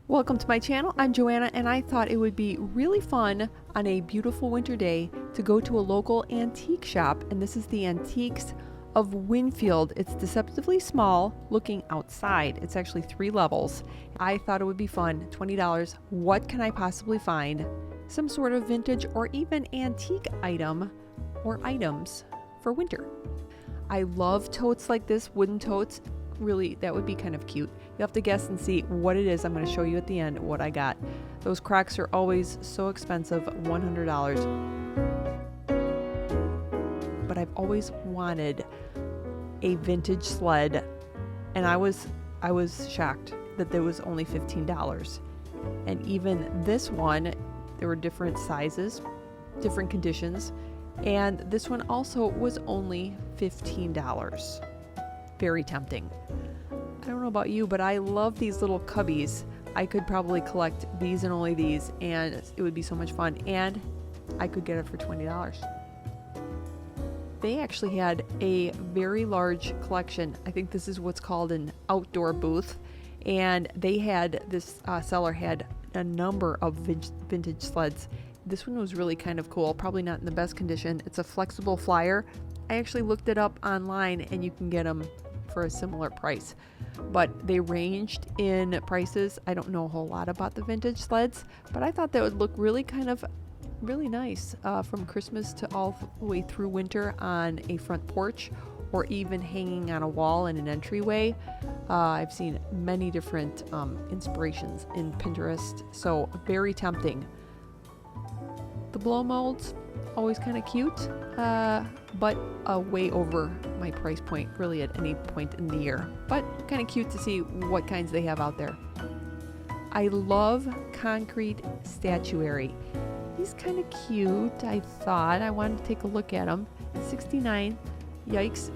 Welcome to my channel. I'm Joanna, and I thought it would be really fun on a beautiful winter day to go to a local antique shop, and this is the Antiques of Winfield. It's deceptively small looking outside. It's actually 3 levels. I thought it would be fun. $20. What can I possibly find? Some sort of vintage or even antique item or items for winter. I love totes like this, wooden totes. Really, that would be kind of cute. You have to guess and see what it is. I'm going to show you at the end what I got. Those cracks are always so expensive, $100. But I've always wanted a vintage sled, and I was shocked that there was only $15. And even this one, there were different sizes, different conditions, and this one also was only $15. Very tempting. I don't know about you, but I love these little cubbies. I could probably collect these and only these, and it would be so much fun, and I could get it for $20. They actually had a very large collection. I think this is what's called an outdoor booth, and they had, this seller had a number of vintage sleds. This one was really kind of cool, probably not in the best condition. It's a flexible flyer. I actually looked it up online, and you can get them for a similar price, but they ranged in prices. I don't know a whole lot about the vintage sleds, but I thought that would look really nice from Christmas to all the way through winter on a front porch, or even hanging on a wall in an entryway. I've seen many different inspirations in Pinterest, so very tempting. The blow molds, always kind of cute, but way over my price point really at any point in the year, but kind of cute to see what kinds they have out there. I love concrete statuary. He's kind of cute. I thought I wanted to take a look at him. $69. Yikes.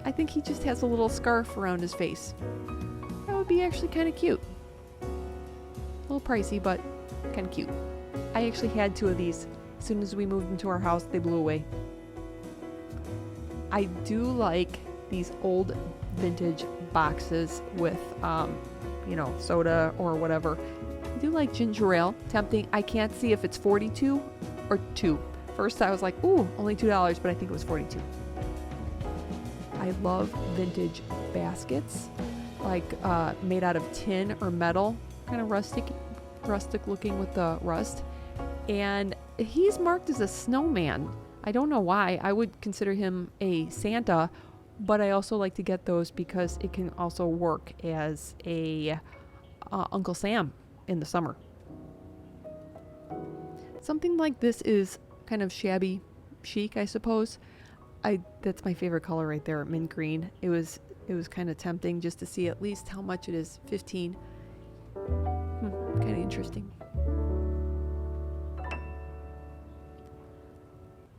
I think he just has a little scarf around his face. That would be actually kind of cute. A little pricey, but kind of cute. I actually had 2 of these. As soon as we moved into our house, they blew away. I do like these old vintage boxes with, soda or whatever. I do like ginger ale. Tempting. I can't see if it's 42 or 2. First I was like, ooh, only $2, but I think it was 42. I love vintage baskets, like made out of tin or metal, kind of rustic looking with the rust. And he's marked as a snowman. I don't know why. I would consider him a Santa, but I also like to get those because it can also work as a Uncle Sam in the summer. Something like this is kind of shabby chic, I suppose. That's my favorite color right there, mint green. It was kind of tempting just to see at least how much it is. 15. Kind of interesting.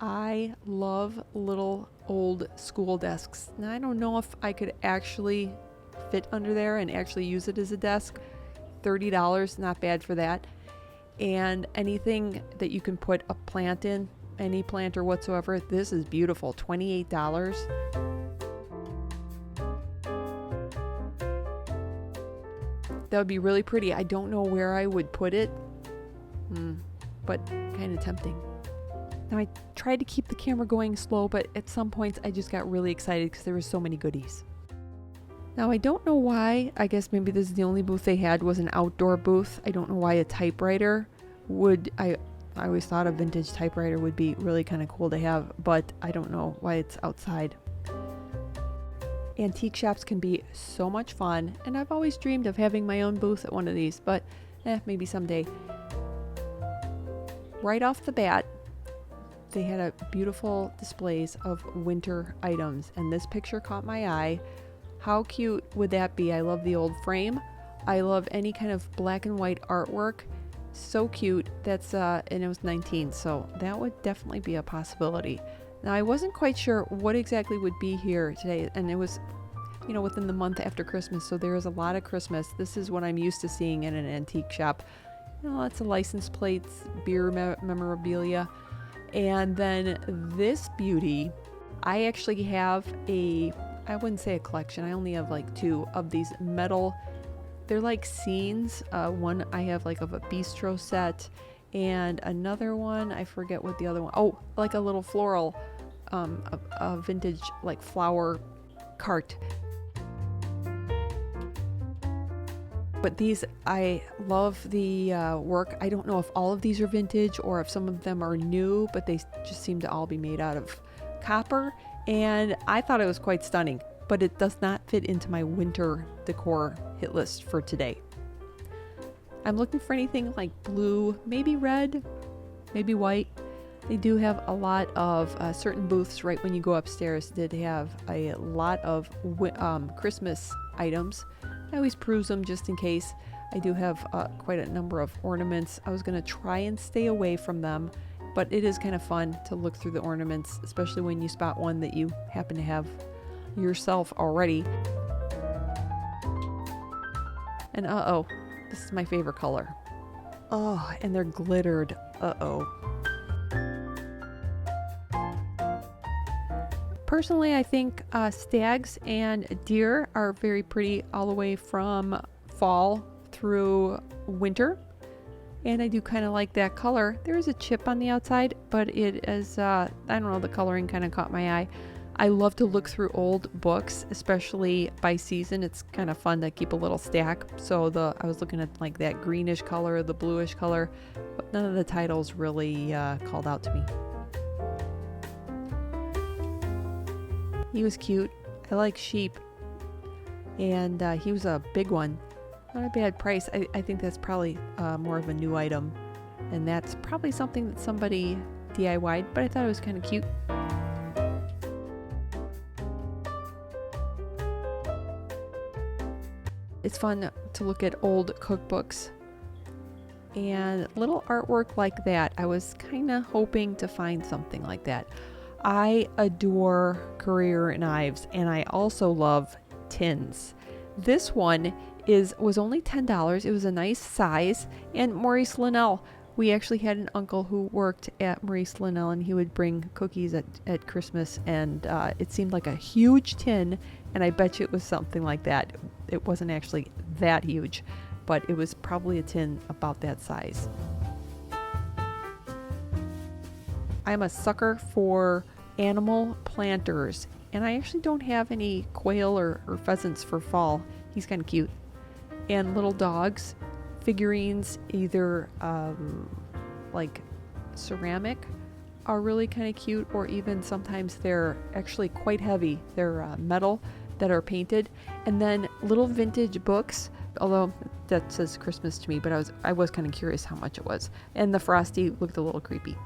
I love little old school desks. Now, I don't know if I could actually fit under there and actually use it as a desk. $30, not bad for that. And anything that you can put a plant in, any plant or whatsoever, this is beautiful. $28. That would be really pretty. I don't know where I would put it, but kind of tempting. Now, I tried to keep the camera going slow, but at some points I just got really excited because there were so many goodies. Now, I don't know why. I guess maybe this is the only booth they had was an outdoor booth. I don't know why a typewriter would. I always thought a vintage typewriter would be really kind of cool to have, but I don't know why it's outside. Antique shops can be so much fun, and I've always dreamed of having my own booth at one of these, but maybe someday. Right off the bat, they had a beautiful displays of winter items, and this picture caught my eye. How cute would that be? I love the old frame. I love any kind of black and white artwork. So cute. That's and it was 19, so that would definitely be a possibility. Now, I wasn't quite sure what exactly would be here today, and it was, within the month after Christmas, so there is a lot of Christmas. This is what I'm used to seeing in an antique shop. Lots of license plates, beer memorabilia. And then this beauty, I actually have I wouldn't say a collection, I only have like 2 of these metal they're like scenes. One I have like of a bistro set, and another one, I forget what the other one, oh, like a little floral, a vintage like flower cart. But these, I love the work. I don't know if all of these are vintage or if some of them are new, but they just seem to all be made out of copper. And I thought it was quite stunning, but it does not fit into my winter decor hit list for today. I'm looking for anything like blue, maybe red, maybe white. They do have a lot of certain booths right when you go upstairs did have a lot of Christmas items. I always peruse them just in case. I do have quite a number of ornaments. I was going to try and stay away from them, but it is kind of fun to look through the ornaments, especially when you spot one that you happen to have yourself already. And this is my favorite color. Oh, and they're glittered. Personally, I think stags and deer are very pretty all the way from fall through winter. And I do kind of like that color. There is a chip on the outside, but it is, I don't know, the coloring kind of caught my eye. I love to look through old books, especially by season. It's kind of fun to keep a little stack. So I was looking at like that greenish color, the bluish color, but none of the titles really called out to me. He was cute. I like sheep. And he was a big one. Not a bad price. I think that's probably more of a new item. And that's probably something that somebody DIY'd, but I thought it was kind of cute. It's fun to look at old cookbooks and little artwork like that. I was kind of hoping to find something like that. I adore career knives, and I also love tins. This one was only $10. It was a nice size, and Maurice Linnell. We actually had an uncle who worked at Maurice Linnell, and he would bring cookies at Christmas, and it seemed like a huge tin, and I bet you it was something like that. It wasn't actually that huge, but it was probably a tin about that size. I'm a sucker for animal planters, and I actually don't have any quail or pheasants for fall. He's kind of cute. And little dogs, figurines, either like ceramic, are really kind of cute, or even sometimes they're actually quite heavy. They're metal that are painted. And then little vintage books, although that says Christmas to me, but I was kind of curious how much it was. And the Frosty looked a little creepy.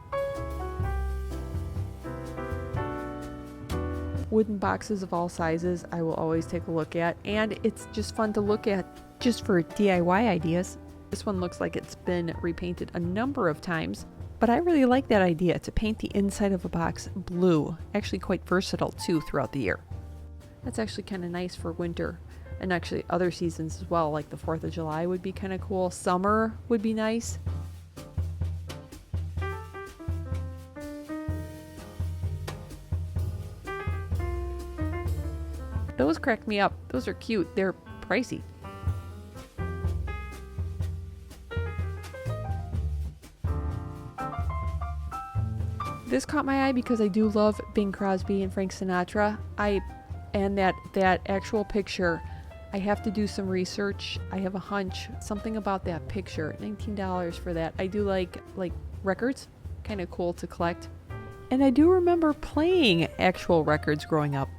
Wooden boxes of all sizes I will always take a look at, and it's just fun to look at just for DIY ideas. This one looks like it's been repainted a number of times, but I really like that idea to paint the inside of a box blue. Actually quite versatile too throughout the year. That's actually kind of nice for winter, and actually other seasons as well, like the 4th of July would be kind of cool. Summer would be nice. Those crack me up. Those are cute. They're pricey. This caught my eye because I do love Bing Crosby and Frank Sinatra. And that actual picture, I have to do some research. I have a hunch, something about that picture. $19 for that. I do like records, kind of cool to collect. And I do remember playing actual records growing up.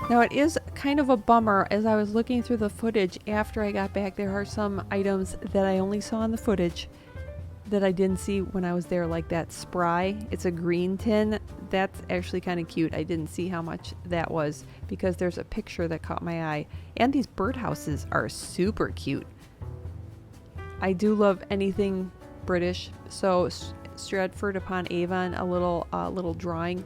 Now it is kind of a bummer, as I was looking through the footage after I got back, there are some items that I only saw in the footage that I didn't see when I was there, like that Spry. It's a green tin. That's actually kind of cute. I didn't see how much that was because there's a picture that caught my eye. And these birdhouses are super cute. I do love anything British. So Stratford upon Avon, a little drawing.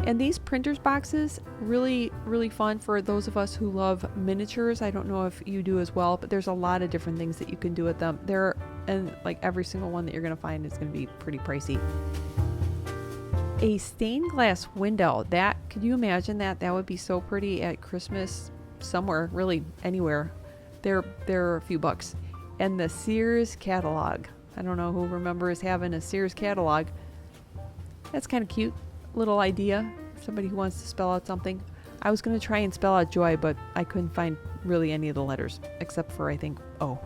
And these printers boxes, really, really fun for those of us who love miniatures. I don't know if you do as well, but there's a lot of different things that you can do with them. And like every single one that you're going to find is going to be pretty pricey. A stained glass window, could you imagine that? That would be so pretty at Christmas somewhere, really anywhere, they're a few bucks. And the Sears catalog. I don't know who remembers having a Sears catalog. That's kind of cute. Little idea. Somebody who wants to spell out something. I was going to try and spell out joy, but I couldn't find really any of the letters, except for, I think, O.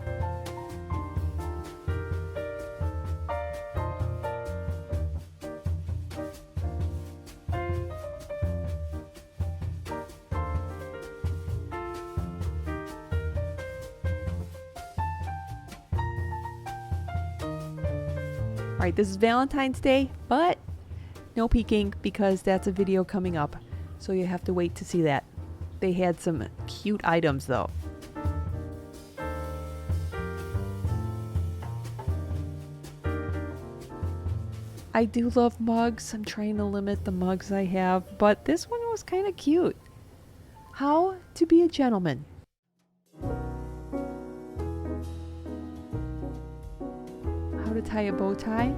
All right, this is Valentine's Day, but no peeking because that's a video coming up. So you have to wait to see that. They had some cute items though. I do love mugs. I'm trying to limit the mugs I have, but this one was kind of cute. How to be a gentleman. How to tie a bow tie.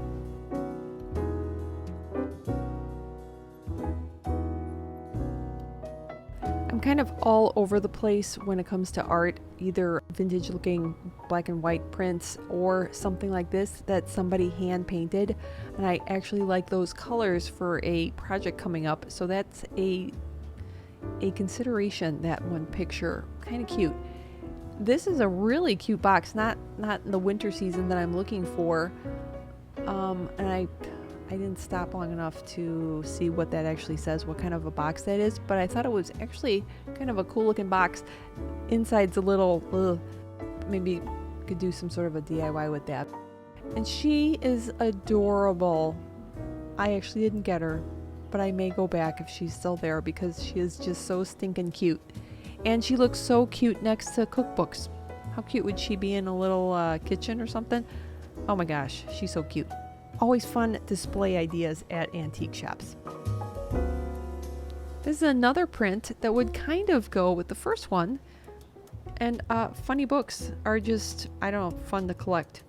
I'm kind of all over the place when it comes to art, either vintage looking black and white prints or something like this that somebody hand painted, and I actually like those colors for a project coming up, so that's a consideration. That one picture, kind of cute. This is a really cute box, not in the winter season that I'm looking for, and I didn't stop long enough to see what that actually says, what kind of a box that is, but I thought it was actually kind of a cool looking box. Inside's a little, maybe could do some sort of a DIY with that. And she is adorable. I actually didn't get her, but I may go back if she's still there because she is just so stinking cute. And she looks so cute next to cookbooks. How cute would she be in a little kitchen or something? Oh my gosh, she's so cute. Always fun display ideas at antique shops. This is another print that would kind of go with the first one. And funny books are just, I don't know, fun to collect.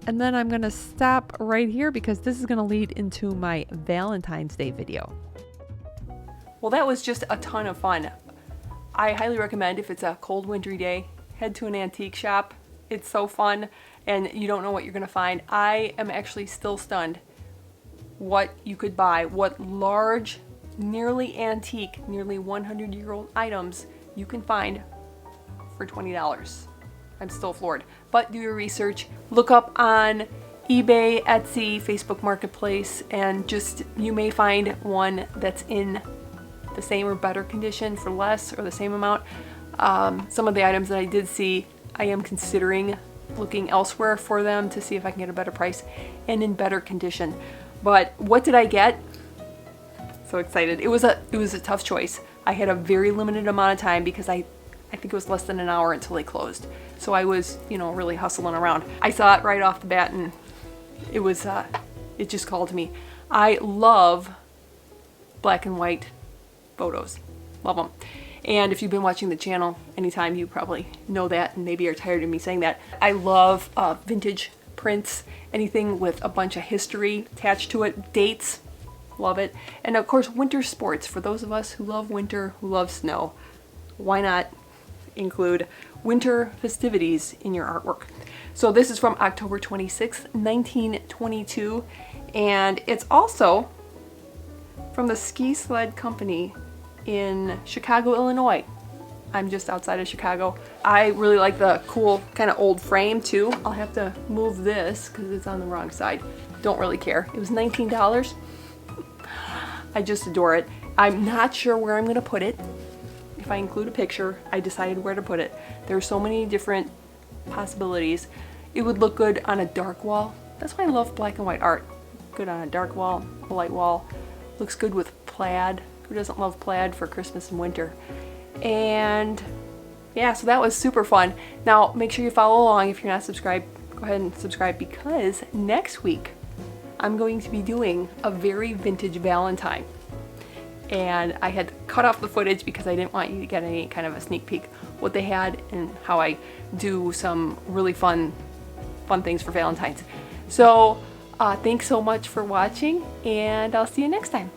And then I'm going to stop right here because this is going to lead into my Valentine's Day video. Well, that was just a ton of fun. I highly recommend, if it's a cold wintry day, head to an antique shop. It's so fun and you don't know what you're gonna find. I am actually still stunned what you could buy, what large, nearly antique, nearly 100-year-old items you can find for $20. I'm still floored. But do your research. Look up on eBay, Etsy, Facebook Marketplace, and just, you may find one that's in the same or better condition for less or the same amount. Some of the items that I did see, I am considering looking elsewhere for them to see if I can get a better price and in better condition. But what did I get? So excited. It was a tough choice. I had a very limited amount of time because I think it was less than an hour until they closed. So I was, really hustling around. I saw it right off the bat and it was, it just called to me. I love black and white photos. Love them. And if you've been watching the channel anytime, you probably know that and maybe are tired of me saying that. I love vintage prints, anything with a bunch of history attached to it, dates, love it. And of course, winter sports. For those of us who love winter, who love snow, why not include winter festivities in your artwork? So this is from October 26th, 1922, and it's also from the Ski Sled Company in Chicago, Illinois. I'm just outside of Chicago. I really like the cool kind of old frame too. I'll have to move this because it's on the wrong side. Don't really care. It was $19. I just adore it. I'm not sure where I'm gonna put it. If I include a picture, I decided where to put it. There are so many different possibilities. It would look good on a dark wall. That's why I love black and white art. Good on a dark wall, a light wall. Looks good with plaid. Who doesn't love plaid for Christmas and winter? And yeah, so that was super fun. Now make sure you follow along. If you're not subscribed, go ahead and subscribe, because next week I'm going to be doing a very vintage Valentine. And I had cut off the footage because I didn't want you to get any kind of a sneak peek what they had and how I do some really fun things for Valentine's. So thanks so much for watching, and I'll see you next time.